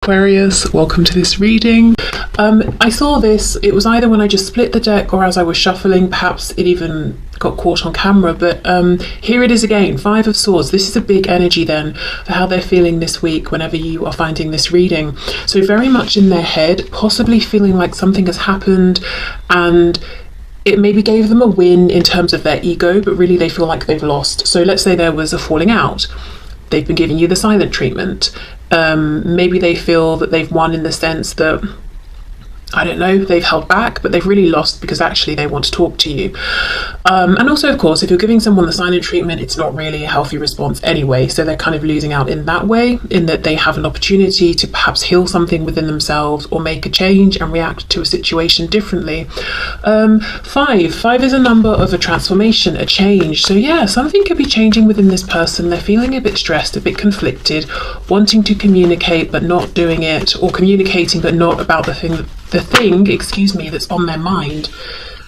Aquarius, welcome to this reading. I saw this, it was either when I just split the deck or as I was shuffling, perhaps it even got caught on camera, but here it is again, Five of Swords. This is a big energy then for how they're feeling this week whenever you are finding this reading. So very much in their head, possibly feeling like something has happened and it maybe gave them a win in terms of their ego, but really they feel like they've lost. So let's say there was a falling out. They've been giving you the silent treatment. Maybe they feel that they've won in the sense that, I don't know, they've held back, but they've really lost because actually they want to talk to you. And also, of course, if you're giving someone the silent treatment, it's not really a healthy response anyway. So they're kind of losing out in that way, in that they have an opportunity to perhaps heal something within themselves or make a change and react to a situation differently. Five is a number of a transformation, a change. So yeah, something could be changing within this person. They're feeling a bit stressed, a bit conflicted, wanting to communicate but not doing it, or communicating but not about the thing that's on their mind.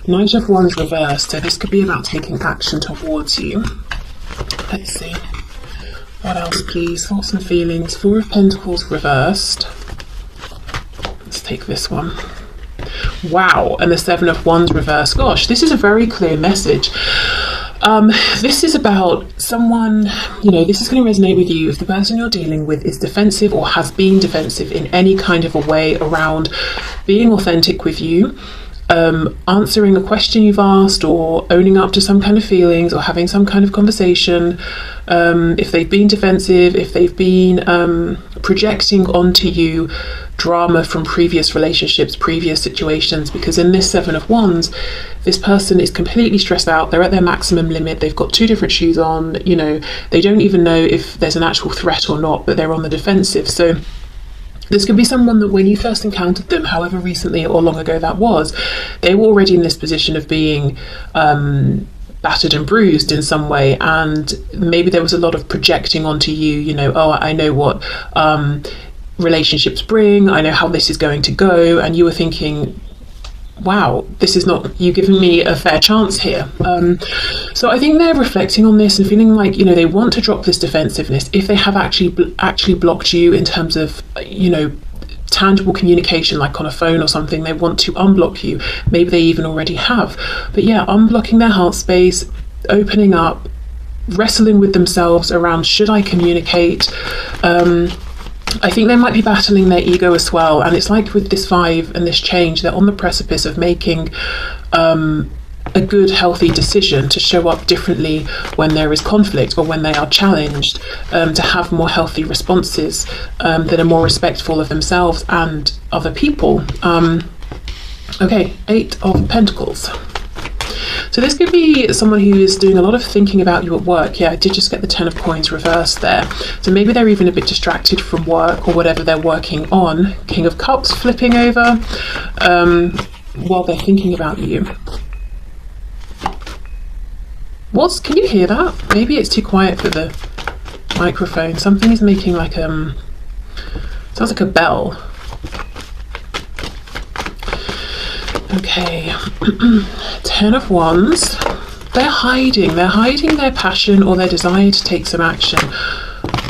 Knight of Wands reversed, so this could be about taking action towards you. Let's see. What else, please? Thoughts and feelings. Four of Pentacles reversed. Let's take this one. Wow, and the Seven of Wands reversed. Gosh, this is a very clear message. This is about someone, this is going to resonate with you if the person you're dealing with is defensive or has been defensive in any kind of a way around being authentic with you, answering a question you've asked, or owning up to some kind of feelings, or having some kind of conversation. If they've been defensive, if they've been projecting onto you drama from previous relationships, previous situations, because in this Seven of Wands, this person is completely stressed out. They're at their maximum limit. They've got two different shoes on. They don't even know if there's an actual threat or not, but they're on the defensive. So this could be someone that when you first encountered them, however recently or long ago that was, they were already in this position of being battered and bruised in some way, and maybe there was a lot of projecting onto you, I know what relationships bring, I know how this is going to go, and you were thinking, wow, this is not you giving me a fair chance here. So I think they're reflecting on this and feeling like, they want to drop this defensiveness. If they have actually blocked you in terms of, tangible communication, like on a phone or something, they want to unblock you. Maybe they even already have. But yeah, unblocking their heart space, opening up, wrestling with themselves around, should I communicate? I think they might be battling their ego as well, and it's like with this Five and this change, they're on the precipice of making a good, healthy decision to show up differently when there is conflict or when they are challenged, to have more healthy responses that are more respectful of themselves and other people. Okay, Eight of Pentacles. So this could be someone who is doing a lot of thinking about you at work. Yeah, I did just get the Ten of Coins reversed there. So maybe they're even a bit distracted from work or whatever they're working on. King of Cups flipping over while they're thinking about you. Can you hear that? Maybe it's too quiet for the microphone. Something is making like sounds like a bell. Okay. Ten of Wands. They're hiding their passion or their desire to take some action.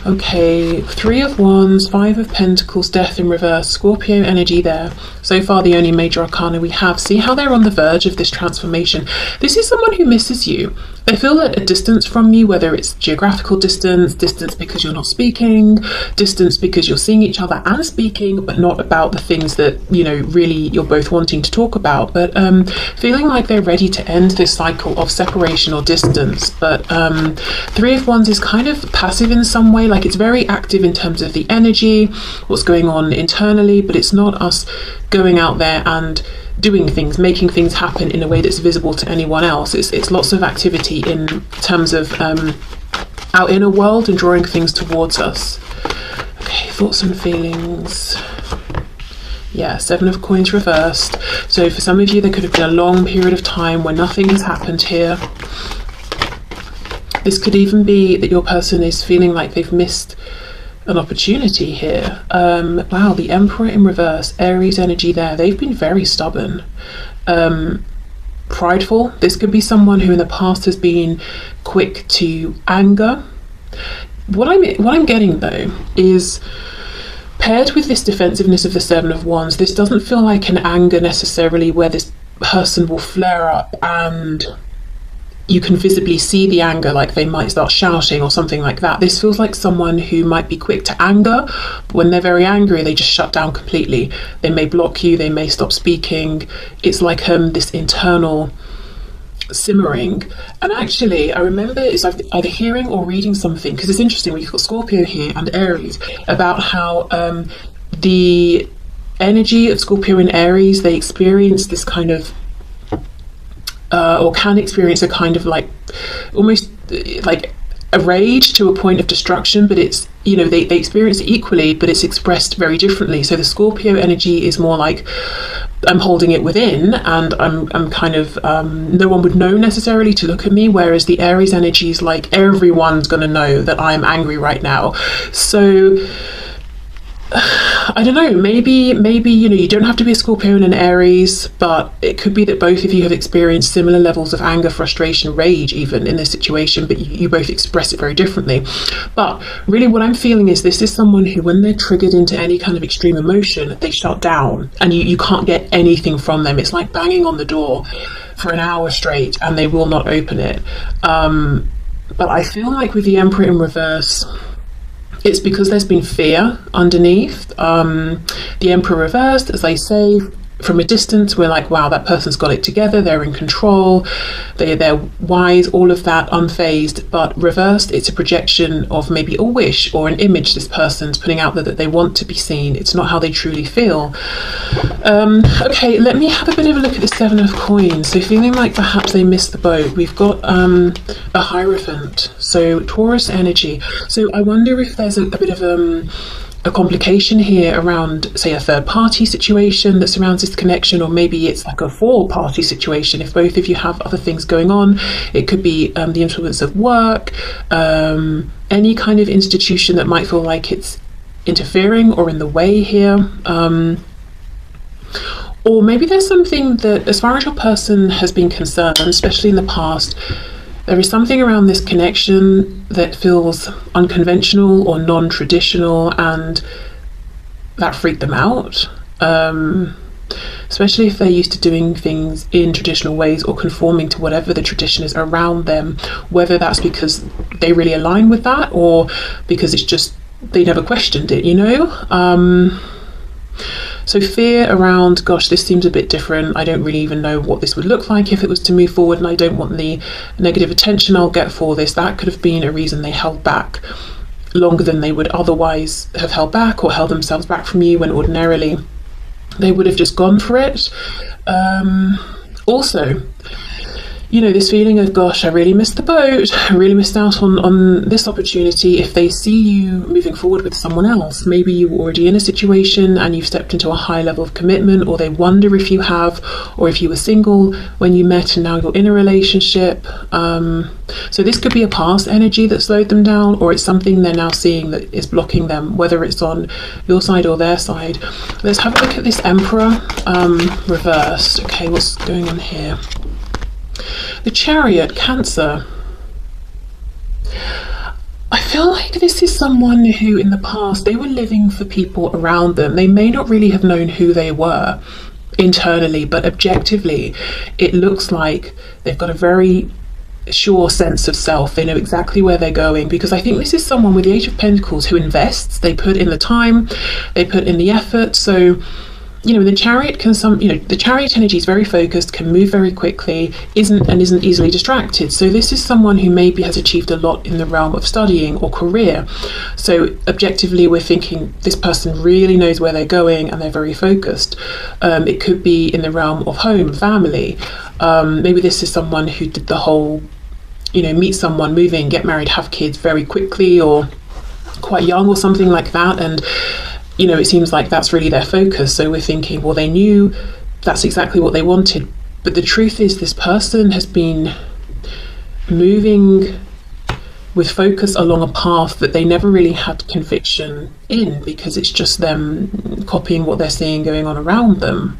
Okay, Three of Wands, Five of Pentacles, Death in reverse, Scorpio energy there. So far the only major arcana we have. See how they're on the verge of this transformation. This is someone who misses you. They feel at a distance from you, whether it's geographical distance because you're not speaking, distance because you're seeing each other and speaking, but not about the things that, really you're both wanting to talk about. But feeling like they're ready to end this cycle of separation or distance. But Three of Wands is kind of passive in some way, like it's very active in terms of the energy, what's going on internally, but it's not us going out there and doing things, making things happen in a way that's visible to anyone else. It's lots of activity in terms of our inner world and drawing things towards us. Okay, thoughts and feelings. Yeah, Seven of Coins reversed. So for some of you, there could have been a long period of time where nothing has happened here. This could even be that your person is feeling like they've missed an opportunity here. Wow, the Emperor in reverse, Aries energy there. They've been very stubborn, prideful. This could be someone who in the past has been quick to anger. What I'm getting though is Paired with this defensiveness of the Seven of Wands, this doesn't feel like an anger necessarily where this person will flare up and you can visibly see the anger, like they might start shouting or something like that. This feels like someone who might be quick to anger, but when they're very angry, they just shut down completely. They may block you, they may stop speaking. It's like this internal simmering. And actually, I remember it's either hearing or reading something, because it's interesting, we've got Scorpio here and Aries, about how the energy of Scorpio and Aries, they experience this kind of or can experience a kind of like almost like a rage to a point of destruction, but it's, you know, they experience it equally, but it's expressed very differently. So the Scorpio energy is more like I'm holding it within, and I'm kind of no one would know necessarily to look at me, whereas the Aries energy is like everyone's gonna know that I'm angry right now. So I don't know, maybe you know, you don't have to be a Scorpio and an Aries, but it could be that both of you have experienced similar levels of anger, frustration, rage even in this situation, but you both express it very differently. But really what I'm feeling is this is someone who, when they're triggered into any kind of extreme emotion, they shut down and you can't get anything from them. It's like banging on the door for an hour straight and they will not open it. But I feel like with the Emperor in reverse, it's because there's been fear underneath. The Emperor reversed, as I say, from a distance, we're like, wow, that person's got it together, they're in control, they're wise, all of that, unfazed. But reversed, it's a projection of maybe a wish or an image this person's putting out there that they want to be seen. It's not how they truly feel. Okay, let me have a bit of a look at the Seven of Coins. So feeling like perhaps they missed the boat. We've got a Hierophant, so Taurus energy. So I wonder if there's a bit of a complication here around, say, a third party situation that surrounds this connection, or maybe it's like a four-party situation. If both of you have other things going on, it could be the influence of work, any kind of institution that might feel like it's interfering or in the way here. Or maybe there's something that, as far as your person has been concerned, especially in the past, there is something around this connection that feels unconventional or non-traditional, and that freaked them out. Especially if they're used to doing things in traditional ways or conforming to whatever the tradition is around them, whether that's because they really align with that or because it's just they never questioned it, you know? So fear around, gosh, this seems a bit different. I don't really even know what this would look like if it was to move forward, and I don't want the negative attention I'll get for this. That could have been a reason they held back longer than they would otherwise have held back, or held themselves back from you when ordinarily they would have just gone for it. Also, you know, this feeling of, gosh, I really missed the boat, I really missed out on this opportunity. If they see you moving forward with someone else, maybe you were already in a situation and you've stepped into a high level of commitment, or they wonder if you have, or if you were single when you met and now you're in a relationship. So this could be a past energy that slowed them down, or it's something they're now seeing that is blocking them, whether it's on your side or their side. Let's have a look at this Emperor reversed. Okay, what's going on here? The Chariot, Cancer. I feel like this is someone who in the past, they were living for people around them. They may not really have known who they were internally, but objectively it looks like they've got a very sure sense of self. They know exactly where they're going, because I think this is someone with the Eight of Pentacles who invests. They put in the time, they put in the effort. So, you know, the Chariot the Chariot energy is very focused, can move very quickly, isn't easily distracted. So this is someone who maybe has achieved a lot in the realm of studying or career. So objectively, we're thinking this person really knows where they're going and they're very focused. It could be in the realm of home, family. Maybe this is someone who did the whole, you know, meet someone, move in, get married, have kids very quickly, or quite young or something like that. And you know, it seems like that's really their focus. So we're thinking, well, they knew that's exactly what they wanted. But the truth is, this person has been moving with focus along a path that they never really had conviction in, because it's just them copying what they're seeing going on around them.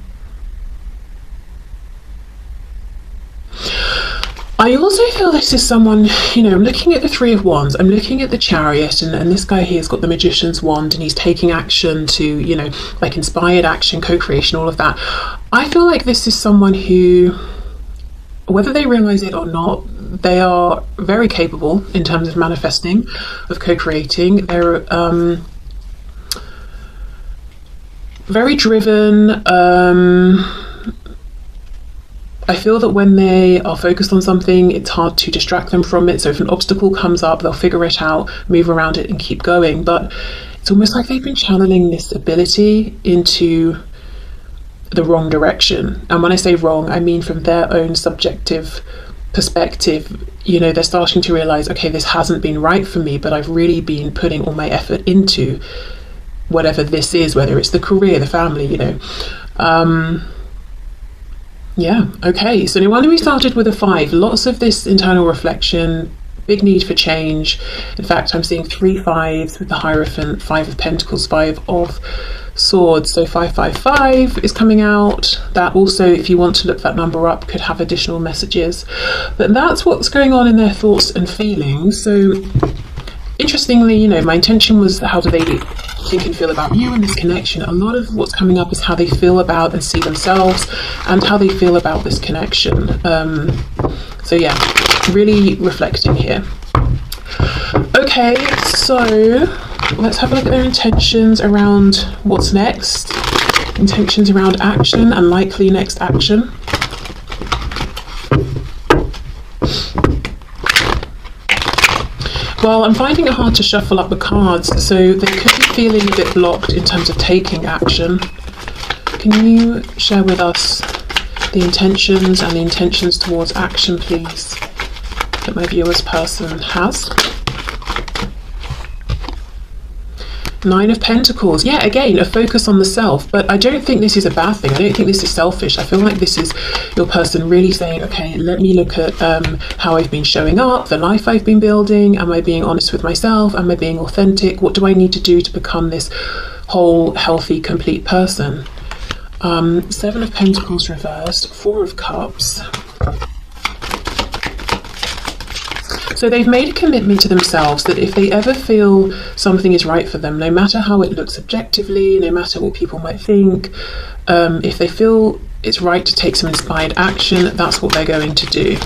I also feel this is someone, you know, I'm looking at the Three of Wands, I'm looking at the Chariot, and this guy here has got the Magician's wand, and he's taking action to, you know, like inspired action, co-creation, all of that. I feel like this is someone who, whether they realize it or not, they are very capable in terms of manifesting, of co-creating. They're very driven. I feel that when they are focused on something, it's hard to distract them from it. So if an obstacle comes up, they'll figure it out, move around it and keep going. But it's almost like they've been channeling this ability into the wrong direction. And when I say wrong, I mean from their own subjective perspective. You know, they're starting to realize, okay, this hasn't been right for me, but I've really been putting all my effort into whatever this is, whether it's the career, the family, you know. Yeah, okay, so no wonder we started with a 5. Lots of this internal reflection, big need for change. In fact, I'm seeing 3 5s with the Hierophant, 5 of Pentacles, 5 of Swords. So 555 is coming out. That also, if you want to look that number up, could have additional messages. But that's what's going on in their thoughts and feelings. So interestingly, you know, my intention was how do they think and feel about you and this connection. A lot of what's coming up is how they feel about and see themselves, and how they feel about this connection. So yeah, really reflecting here. Okay, so let's have a look at their intentions around what's next, intentions around action and likely next action. Well, I'm finding it hard to shuffle up the cards, so they could be feeling a bit blocked in terms of taking action. Can you share with us the intentions and the intentions towards action, please, that my viewer's person has? 9 of Pentacles. Yeah, again, a focus on the self, but I don't think this is a bad thing. I don't think this is selfish. I feel like this is your person really saying, okay, let me look at how I've been showing up, the life I've been building. Am I being honest with myself? Am I being authentic? What do I need to do to become this whole, healthy, complete person? 7 of Pentacles reversed, 4 of Cups. So they've made a commitment to themselves that if they ever feel something is right for them, no matter how it looks objectively, no matter what people might think, if they feel it's right to take some inspired action, that's what they're going to do.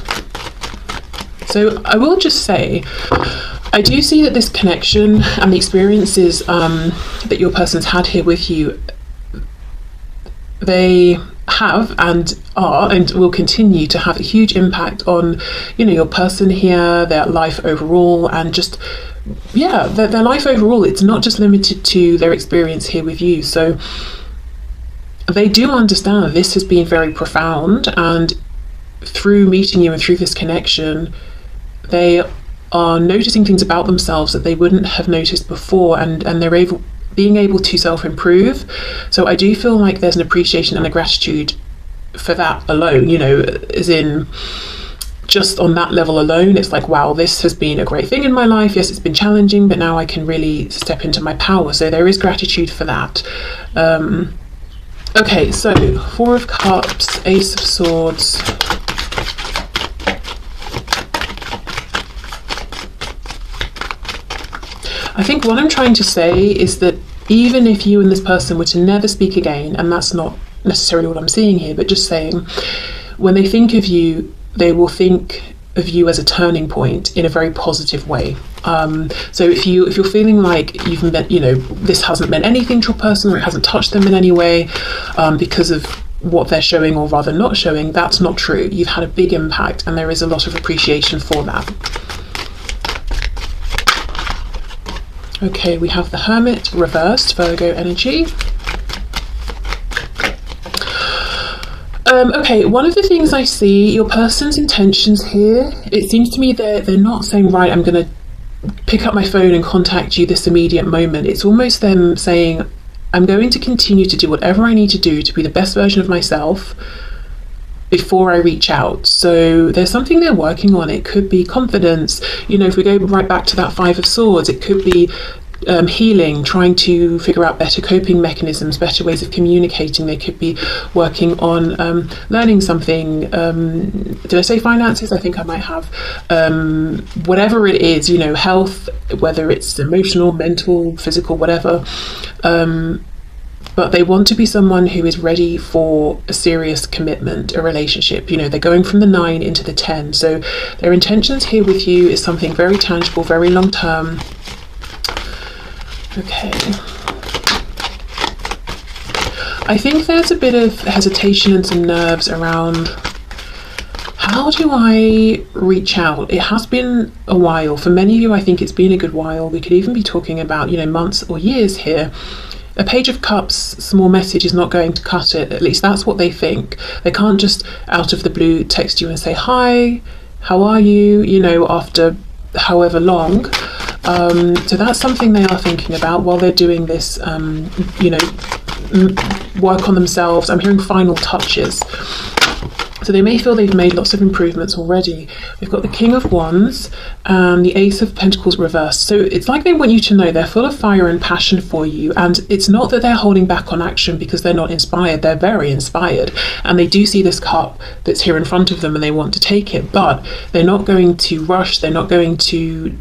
So I will just say, I do see that this connection and the experiences that your person's had here with you, they have and are and will continue to have a huge impact on, you know, your person here, their life overall, and just, yeah, their life overall. It's not just limited to their experience here with you. So they do understand that this has been very profound, and through meeting you and through this connection, they are noticing things about themselves that they wouldn't have noticed before, and they're being able to self-improve. So I do feel like there's an appreciation and a gratitude for that alone, you know, as in just on that level alone, it's like, wow, this has been a great thing in my life. Yes, it's been challenging, but now I can really step into my power. So there is gratitude for that. Okay, so 4 of Cups, Ace of Swords. I think what I'm trying to say is that even if you and this person were to never speak again, and that's not necessarily what I'm seeing here, but just saying, when they think of you, they will think of you as a turning point in a very positive way. So if you're feeling like you've met, you know, this hasn't meant anything to a person, or it hasn't touched them in any way because of what they're showing, or rather not showing, that's not true. You've had a big impact, and there is a lot of appreciation for that. Okay, we have the Hermit reversed, Virgo energy. Okay, one of the things I see, your person's intentions here, it seems to me they're not saying, right, I'm going to pick up my phone and contact you this immediate moment. It's almost them saying, I'm going to continue to do whatever I need to do to be the best version of myself before I reach out. So there's something they're working on. It could be confidence. You know, if we go right back to that 5 of Swords, it could be healing, trying to figure out better coping mechanisms, better ways of communicating. They could be working on learning something. Did I say finances? I think I might have. Whatever it is, you know, health, whether it's emotional, mental, physical, whatever. But they want to be someone who is ready for a serious commitment, a relationship. You know, they're going from the 9 into the 10. So their intentions here with you is something very tangible, very long term. Okay. I think there's a bit of hesitation and some nerves around, how do I reach out? It has been a while. For many of you, I think it's been a good while. We could even be talking about, you know, months or years here. A Page of Cups, small message is not going to cut it. At least that's what they think. They can't just out of the blue text you and say, hi, how are you? You know, after however long. So that's something they are thinking about while they're doing this, you know, work on themselves. I'm hearing final touches. So they may feel they've made lots of improvements already. We've got the King of Wands and the Ace of Pentacles reversed. So it's like they want you to know they're full of fire and passion for you. And it's not that they're holding back on action because they're not inspired. They're very inspired. And they do see this cup that's here in front of them and they want to take it. But they're not going to rush. They're not going to...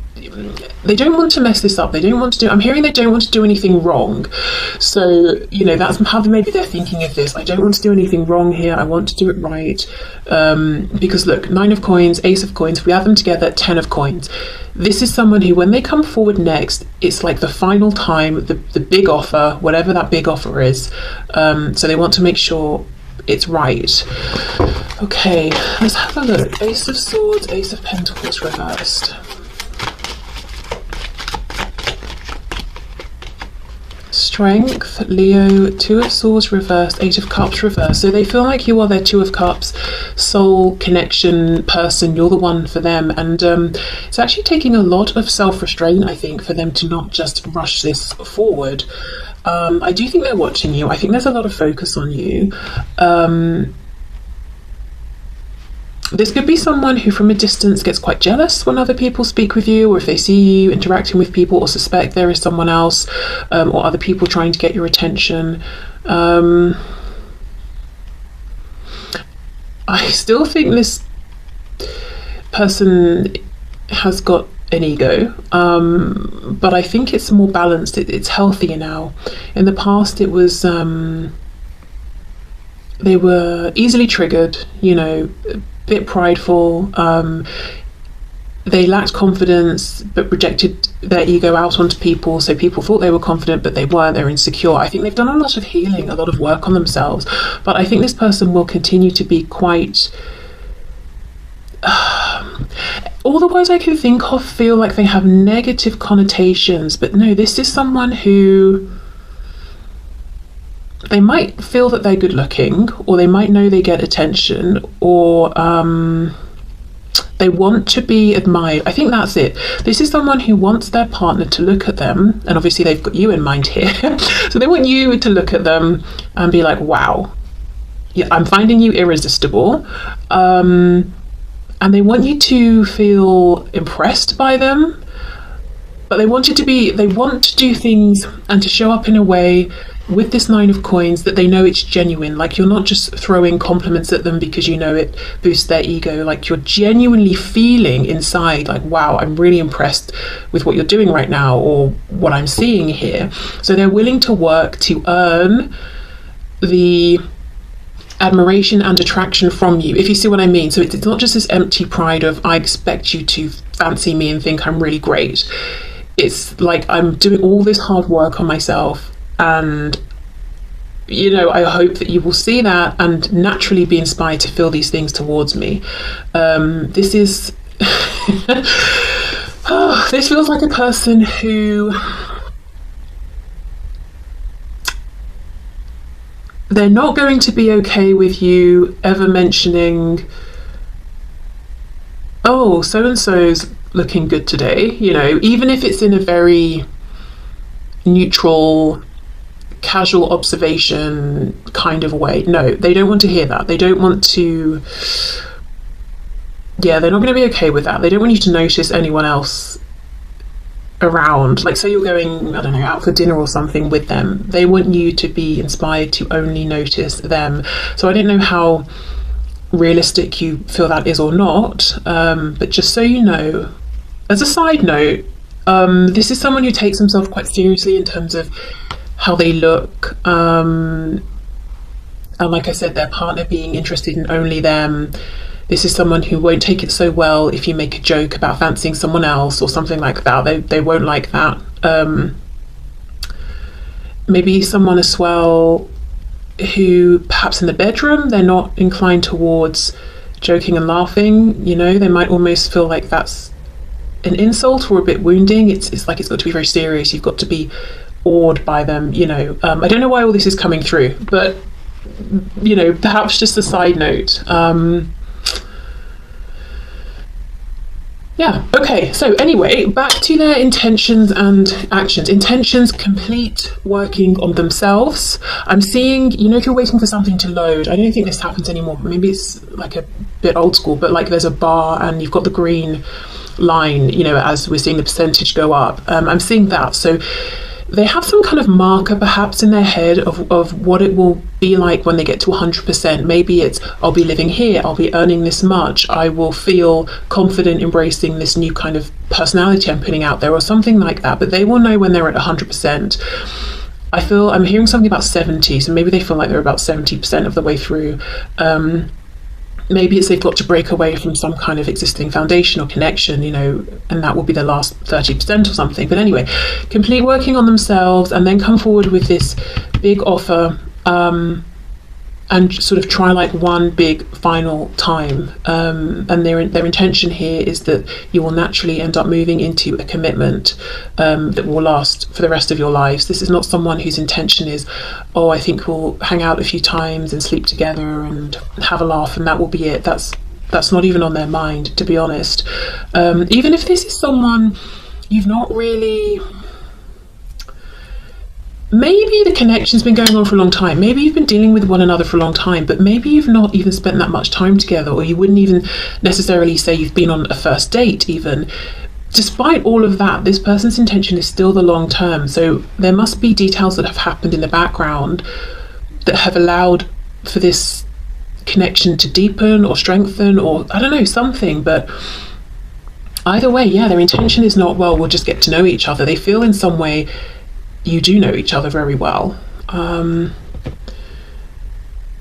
They don't want to mess this up. They don't want to do... I'm hearing they don't want to do anything wrong. So, you know, that's how maybe they're thinking of this. I don't want to do anything wrong here. I want to do it right. Because look, 9 of coins, Ace of coins, if we add them together, 10 of coins. This is someone who, when they come forward next, it's like the final time, the big offer, whatever that big offer is. So they want to make sure it's right. Okay, let's have a look. Ace of Swords, Ace of Pentacles reversed. Strength, Leo, 2 of Swords reversed, 8 of Cups reversed. So they feel like you are their 2 of Cups, soul connection person. You're the one for them. And it's actually taking a lot of self-restraint, I think, for them to not just rush this forward. I do think they're watching you. I think there's a lot of focus on you. This could be someone who from a distance gets quite jealous when other people speak with you, or if they see you interacting with people or suspect there is someone else or other people trying to get your attention. I still think this person has got an ego, but I think it's more balanced. It's healthier now. In the past it was they were easily triggered, you know, bit prideful, they lacked confidence but projected their ego out onto people, so people thought they were confident but they weren't. They're insecure. I think they've done a lot of healing, a lot of work on themselves, but I think this person will continue to be quite all the words I can think of feel like they have negative connotations, but no, this is someone who they might feel that they're good looking, or they might know they get attention, or they want to be admired. I think that's it. This is someone who wants their partner to look at them, and obviously they've got you in mind here. So they want you to look at them and be like, wow, yeah, I'm finding you irresistible. And they want you to feel impressed by them, but they want to do things and to show up in a way with this 9 of coins that they know it's genuine. Like, you're not just throwing compliments at them because you know it boosts their ego. Like, you're genuinely feeling inside like, wow, I'm really impressed with what you're doing right now, or what I'm seeing here. So they're willing to work to earn the admiration and attraction from you, if you see what I mean. So it's not just this empty pride of, I expect you to fancy me and think I'm really great. It's like, I'm doing all this hard work on myself, and you know, I hope that you will see that and naturally be inspired to feel these things towards me. This is this feels like a person who, they're not going to be okay with you ever mentioning, oh, so and so's looking good today, you know, even if it's in a very neutral, casual observation kind of way. No, they don't want to hear that. They don't want to, yeah, they're not going to be okay with that. They don't want you to notice anyone else around. Like, say you're going, I don't know, out for dinner or something with them, they want you to be inspired to only notice them. So I don't know how realistic you feel that is or not, but just so you know, as a side note, this is someone who takes themselves quite seriously in terms of how they look, and like I said, their partner being interested in only them. This is someone who won't take it so well if you make a joke about fancying someone else or something like that. They won't like that. Maybe someone as well who perhaps in the bedroom they're not inclined towards joking and laughing. You know, they might almost feel like that's an insult or a bit wounding. It's like it's got to be very serious. You've got to be awed by them, you know. I don't know why all this is coming through, but you know, perhaps just a side note. Yeah, okay, so anyway, back to their intentions and actions. Intentions, complete working on themselves. I'm seeing, you know, if you're waiting for something to load, I don't think this happens anymore, maybe it's like a bit old school, but like there's a bar and you've got the green line, you know, as we're seeing the percentage go up. I'm seeing that. So they have some kind of marker perhaps in their head of what it will be like when they get to 100%. Maybe it's, I'll be living here, I'll be earning this much, I will feel confident embracing this new kind of personality I'm putting out there, or something like that. But they will know when they're at 100%. I feel I'm hearing something about 70, so maybe they feel like they're about 70% of the way through. Maybe it's they've got to break away from some kind of existing foundation or connection, you know, and that will be the last 30% or something. But anyway, complete working on themselves and then come forward with this big offer, and sort of try like one big final time. And their intention here is that you will naturally end up moving into a commitment that will last for the rest of your lives. This is not someone whose intention is, oh, I think we'll hang out a few times and sleep together and have a laugh and that will be it. That's not even on their mind, to be honest. Even if this is someone you've not really... Maybe the connection's been going on for a long time. Maybe you've been dealing with one another for a long time, but maybe you've not even spent that much time together, or you wouldn't even necessarily say you've been on a first date even. Despite all of that, this person's intention is still the long term. So there must be details that have happened in the background that have allowed for this connection to deepen or strengthen, or I don't know, something. But either way, yeah, their intention is not, well, we'll just get to know each other. They feel in some way you do know each other very well.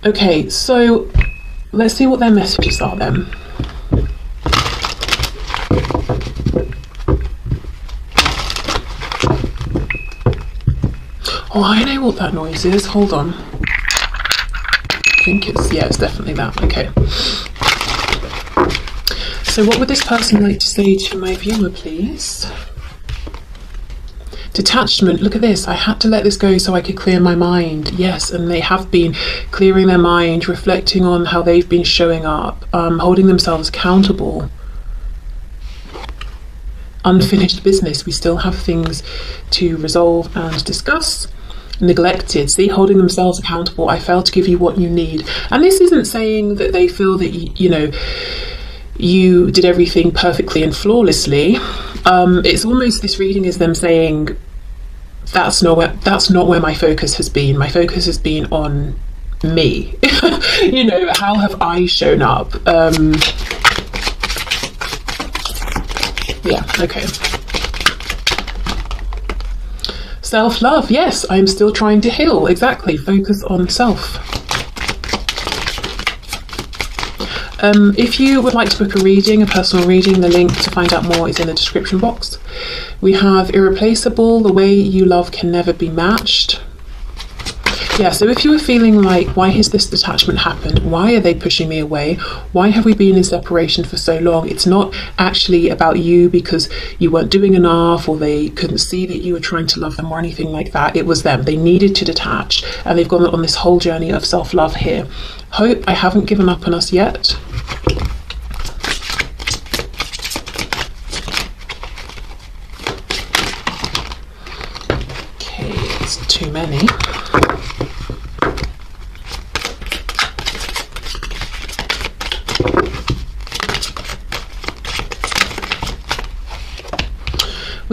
Okay, so let's see what their messages are then. Oh, I know what that noise is. Hold on. I think it's, yeah, it's definitely that. Okay. So what would this person like to say to my viewer, please? Detachment, look at this. I had to let this go so I could clear my mind. Yes, and they have been clearing their mind, reflecting on how they've been showing up, holding themselves accountable. Unfinished business. We still have things to resolve and discuss. Neglected. See, holding themselves accountable. I failed to give you what you need. And this isn't saying that they feel that, you know, you did everything perfectly and flawlessly. It's almost, this reading is them saying, that's not where my focus has been. My focus has been on me. You know, how have I shown up? Yeah, okay. Self-love, yes, I'm still trying to heal. Exactly, focus on self. If you would like to book a reading, a personal reading, the link to find out more is in the description box. We have Irreplaceable, The Way You Love Can Never Be Matched. Yeah, so if you were feeling like, why has this detachment happened? Why are they pushing me away? Why have we been in separation for so long? It's not actually about you because you weren't doing enough or they couldn't see that you were trying to love them or anything like that. It was them. They needed to detach and they've gone on this whole journey of self-love here. Hope I haven't given up on us yet. Okay, it's too many.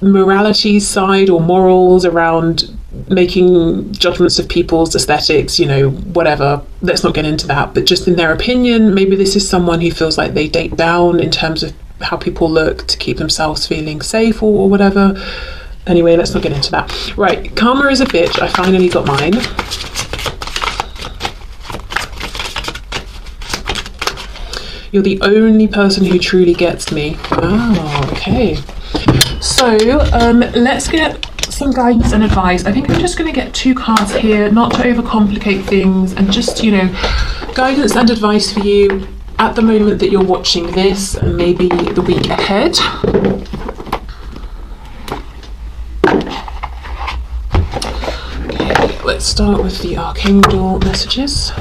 morality side or morals around making judgments of people's aesthetics, you know, whatever. Let's not get into that. But just in their opinion, maybe this is someone who feels like they date down in terms of how people look to keep themselves feeling safe or whatever. Anyway, let's not get into that. Right, karma is a bitch. I finally got mine. You're the only person who truly gets me. Oh, okay. So let's get some guidance and advice. I think I'm just going to get 2 cards here, not to overcomplicate things, and just, you know, guidance and advice for you at the moment that you're watching this and maybe the week ahead. Okay, let's start with the Archangel messages.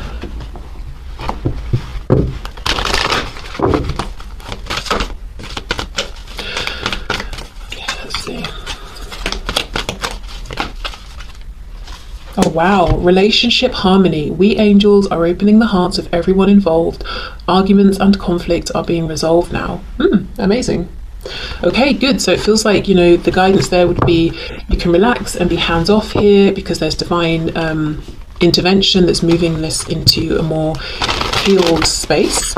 Oh wow, relationship harmony. We angels are opening the hearts of everyone involved. Arguments and conflict are being resolved now. Amazing. Okay, good. So it feels like, you know, the guidance there would be you can relax and be hands off here because there's divine intervention that's moving this into a more healed space.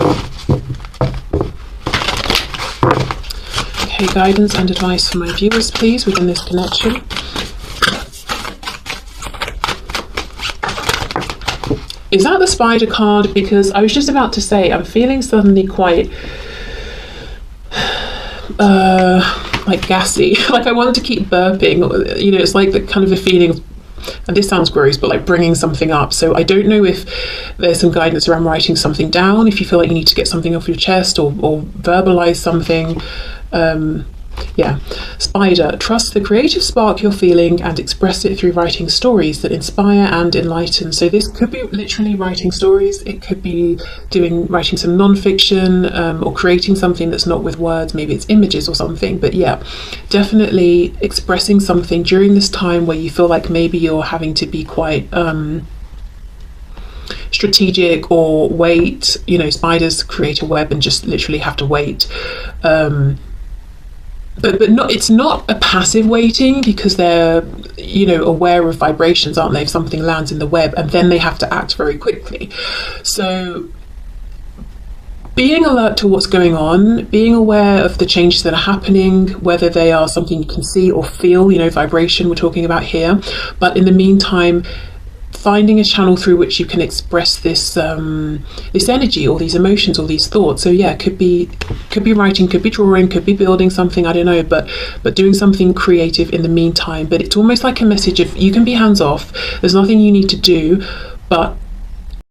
Okay, guidance and advice for my viewers, please, within this connection. Is that the spider card? Because I was just about to say, I'm feeling suddenly quite like gassy. Like I want to keep burping. You know, it's like the kind of a feeling of, and this sounds gross, but like bringing something up. So I don't know if there's some guidance around writing something down, if you feel like you need to get something off your chest or verbalize something. Yeah, spider, trust the creative spark you're feeling and express it through writing stories that inspire and enlighten. So this could be literally writing stories. It could be writing some non-fiction or creating something that's not with words. Maybe it's images or something. But yeah, definitely expressing something during this time where you feel like maybe you're having to be quite strategic or wait. You know, spiders create a web and just literally have to wait. But not, it's not a passive waiting because they're, you know, aware of vibrations, aren't they? If something lands in the web and then they have to act very quickly. So being alert to what's going on, being aware of the changes that are happening, whether they are something you can see or feel, you know, vibration we're talking about here. But in the meantime, finding a channel through which you can express this this energy or these emotions or these thoughts. So yeah, could be writing, could be drawing, could be building something, I don't know, but doing something creative in the meantime. But it's almost like a message of you can be hands off, there's nothing you need to do, but